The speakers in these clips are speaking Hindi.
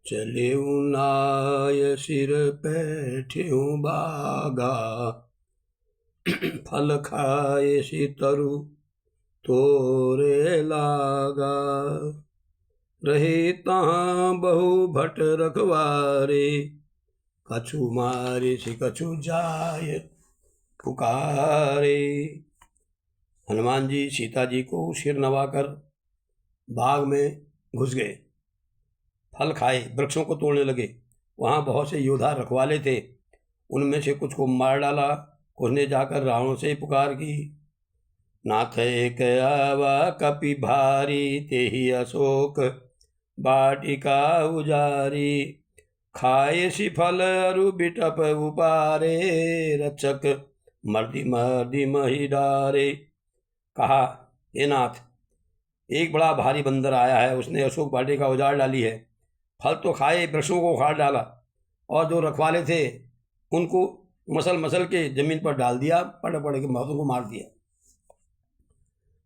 चले नाय सिर बैठ्यू बागा, फल खाए सी तरु तोरे लागा। रहे तहाँ बहु भट रखवारे, कछु मारे से कछु जाय पुकारे। हनुमान जी सीता जी को सिर नवाकर बाग में घुस गए, फल खाए, वृक्षों को तोड़ने लगे। वहाँ बहुत से योद्धा रखवाले थे, उनमें से कुछ को मार डाला, कुछ ने जाकर रावण से पुकार की। नाथ एक आवा कपि भारी, तेहि अशोक बाटिका उजारी। खाए सी फल अरु बिटप उपारे, रक्षक मर्दि मर्दि मही डारे। कहा, हे नाथ, एक बड़ा भारी बंदर आया है, उसने अशोक वाटिका उजाड़ डाली है, फल तो खाए, वृक्षों को उखाड़ डाला, और जो रखवाले थे उनको मसल मसल के जमीन पर डाल दिया, पड़ पड़ के महतों को मार दिया।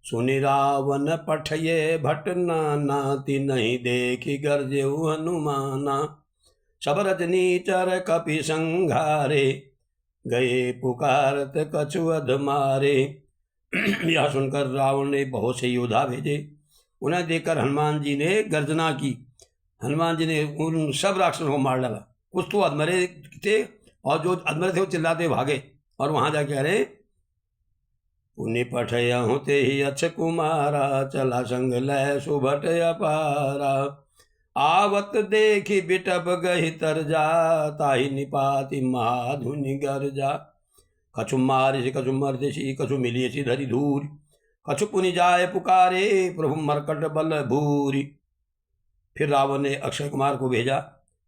सुनि रावण पठये भट नाती, नहीं देखी गरजे हनुमाना। सब रजनी चर कपि संघारे, गए पुकारत कछु अध मारे। यह सुनकर रावण ने बहुत से योद्धा भेजे, उन्हें देखकर हनुमान जी ने गर्जना की। हनुमान जी ने उन सब राक्षसों को मार डाला। कुछ तो अधमरे थे, और जो अधमरे थे वो चिल्लाते भागे, और वहां जाके कह रहे, पुण्य पठया होते ही अच्छ कुमारा, चला संग लय सुभट अपारा। आवत देखी बिटप गही तर जा, ताहि निपाति महाधुनि गर जा। कछु मारिसी कछु मर्दिसी, कछु मिलियसी धरि धूरि। कछु पुनि जाय पुकारे, प्रभु मरकट बल भूरि। फिर रावण ने अक्षय कुमार को भेजा,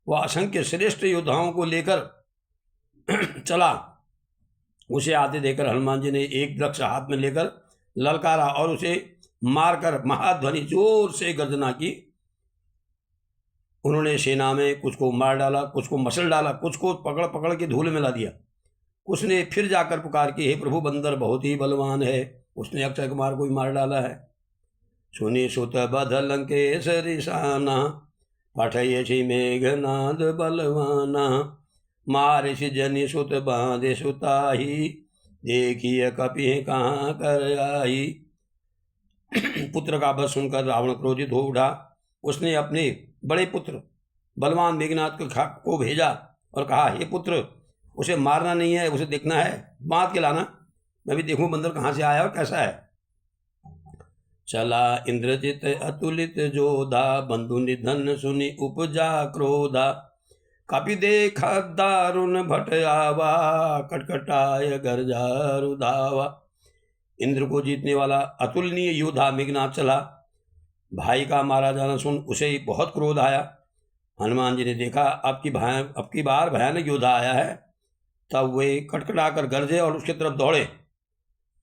वह असंख्य श्रेष्ठ योद्धाओं को लेकर चला। उसे आते देखकर हनुमान जी ने एक वृक्ष हाथ में लेकर ललकारा, और उसे मारकर महाध्वनि जोर से गर्जना की। उन्होंने सेना में कुछ को मार डाला, कुछ को मसल डाला, कुछ को पकड़ पकड़ के धूल मिला दिया। उसने फिर जाकर पुकार की, हे प्रभु, बंदर बहुत ही बलवान है, उसने अक्षय कुमार को ही मार डाला है। सुनि सुत बध लंकेश रिसाना, पठयसि मेघनाद बलवाना। मारिसि जनि सुत बांधे सुताही, देखिए कपि कहाँ कर आई। पुत्र का वध सुनकर रावण क्रोधित हो उठा। उसने अपने बड़े पुत्र बलवान मेघनाद को भेजा और कहा, हे पुत्र, उसे मारना नहीं है, उसे देखना है, बांध के लाना, मैं भी देखूं बंदर कहाँ से आया और कैसा है। चला इंद्रजित अतुलित जोधा, बंधु निधन सुनि उपजा क्रोधा। कपि देखा दारुण भट आवा, कटकटाय गर्जा रुधावा। इंद्र को जीतने वाला अतुलनीय योद्धा मेघनाद चला। भाई का मारा जाना सुन उसे बहुत क्रोध आया। हनुमान जी ने देखा अब की बार भयानक योद्धा आया है, तब वे कटकटाकर गरजे और उसकी तरफ दौड़े।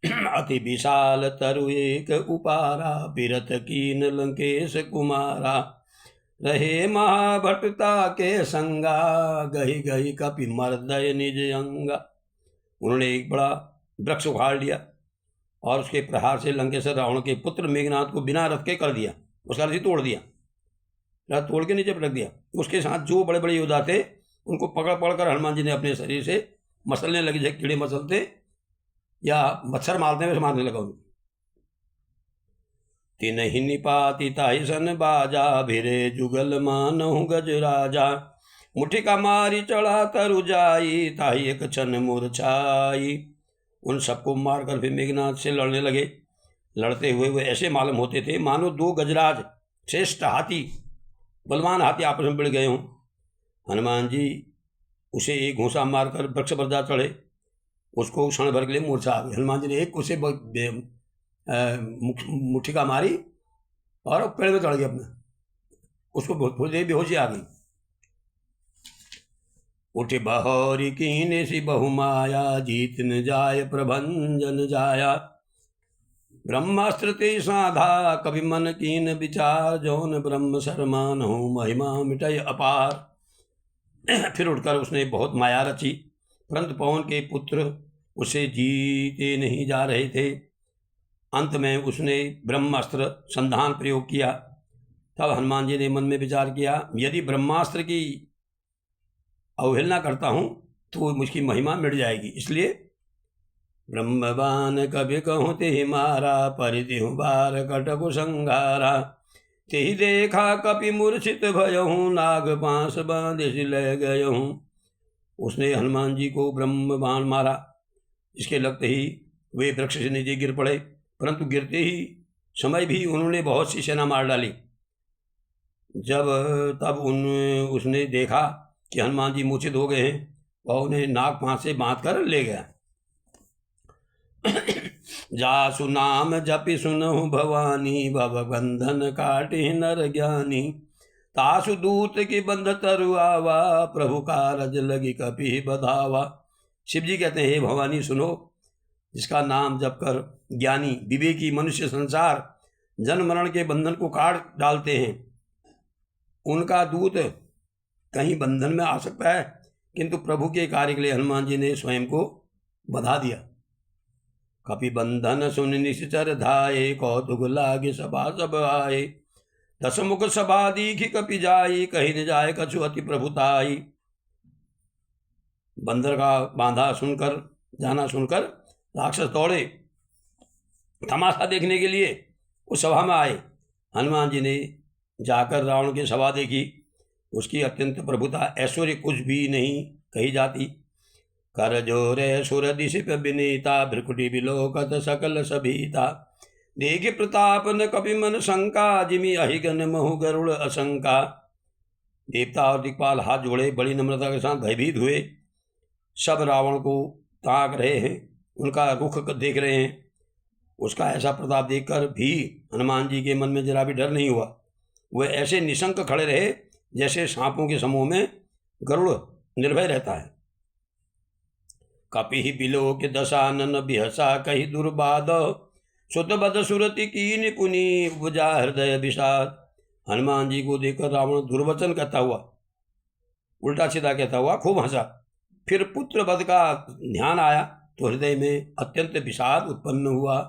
अति विशाल तरु एक उपारा, बिरत कीन लंकेश कुमारा। रहे महाभटता के संगा, गही गही कपि मर्दय निज अंगा। उन्होंने एक बड़ा वृक्ष उखाड़ लिया और उसके प्रहार से लंकेश्वर रावण के पुत्र मेघनाद को बिना रथ के कर दिया, उसका रथ ही तोड़ दिया, रथ तोड़ के नीचे पटक दिया। उसके साथ जो बड़े बड़े योद्धा थे उनको पकड़ पकड़ हनुमान जी ने अपने शरीर से मसलने लगे, जैसे कीड़े मसलते या मच्छर मारने में मारने लगा उनको। तिनहि निपाति ताहि सन बाजा, भिरे जुगल मानहु गज राजा। मुठिका मारी चढ़ा तरु जाई, ताहि एक क्षण मूर्छाई। उन सबको मारकर फिर मेघनाद से लड़ने लगे। लड़ते हुए वे ऐसे मालूम होते थे मानो दो गजराज श्रेष्ठ हाथी, बलवान हाथी आपस में भिड़ गए हों। हनुमान जी उसे एक घूंसा मारकर वृक्ष पर जा चढ़े, उसको क्षण भर के लिए मूर्छा आ गई। हनुमान जी ने एक उसे मुठिका मारी और पेड़ में चढ़ गया अपना, उसको थोड़ी देर बेहोशी आ गई। उठे बहोरी कीने सी बहुमाया, जीत न जाय प्रभंजन जाया। ब्रह्मास्त्र ते साधा कवि मन कीन विचार, जौन ब्रह्म शर्मान हो महिमा मिटय अपार। फिर उठकर उसने बहुत माया रची, परंतु पवन के पुत्र उसे जीते नहीं जा रहे थे। अंत में उसने ब्रह्मास्त्र संधान प्रयोग किया, तब हनुमान जी ने मन में विचार किया, यदि ब्रह्मास्त्र की अवहेलना करता हूँ तो मुझकी महिमा मिट जाएगी, इसलिए ब्रह्मवान कभी कहूँ ते मारा, परितिहु बार कटकु संघारा। तेहि देखा कपि मूर्छित भयहूँ, नाग पास बांधिस ले गयहूँ। उसने हनुमान जी को ब्रह्म बाण मारा, इसके लगते ही वे वृक्ष से नीचे गिर पड़े, परंतु गिरते ही समय भी उन्होंने बहुत सी सेना मार डाली। तब उसने देखा कि हनुमान जी मूर्छित हो गए हैं और उन्हें नाग पांच से बांध कर ले गया। जासु नाम जपि सुनहु भवानी, भव बंधन काटि नर ज्ञानी। तासु दूत की बंध तरु आवा, प्रभु कारज लगी कपि बधावा। शिव जी कहते हैं, हे भवानी सुनो, जिसका नाम जप कर ज्ञानी विवेकी मनुष्य संसार जन्म मरण के बंधन को काट डालते हैं, उनका दूत कहीं बंधन में आ सकता है, किंतु प्रभु के कार्य के लिए हनुमान जी ने स्वयं को बधा दिया। कपि बंधन सुन निश्चर धाये, कौतुक लागे सभा सब आए। दसमुख सभा दीखी कपि जाई, कही न जाए कछु अति प्रभुताई। बंदर का बांधा सुनकर, जाना सुनकर राक्षस दौड़े तमाशा देखने के लिए, उस सभा में आए। हनुमान जी ने जाकर रावण की सभा देखी, उसकी अत्यंत प्रभुता ऐश्वर्य कुछ भी नहीं कही जाती। कर जोरे सुर दिशिप विनीता, भ्रिकुटी विलोकत सकल सभीता। देखे प्रताप न कपि मन शंका, जिमि अहिगन महु गरुड़ असंका। देवता और दिक्पाल हाथ जोड़े बड़ी नम्रता के साथ भयभीत हुए, सब रावण को ताक रहे हैं, उनका रुख देख रहे हैं। उसका ऐसा प्रताप देखकर भी हनुमान जी के मन में जरा भी डर नहीं हुआ। वह ऐसे निशंक खड़े रहे जैसे सांपों के समूह में गरुड़ निर्भय रहता है। कपि बिलोक दशानन बिहसा, कही दुर्बाद सुत बद सुरति की निपुनी, उपजा हृदय विषाद। हनुमान जी को देखकर रावण दुर्वचन कहता हुआ, उल्टा सीधा कहता हुआ खूब हंसा। फिर पुत्र वध का ध्यान आया तो हृदय में अत्यंत विषाद उत्पन्न हुआ।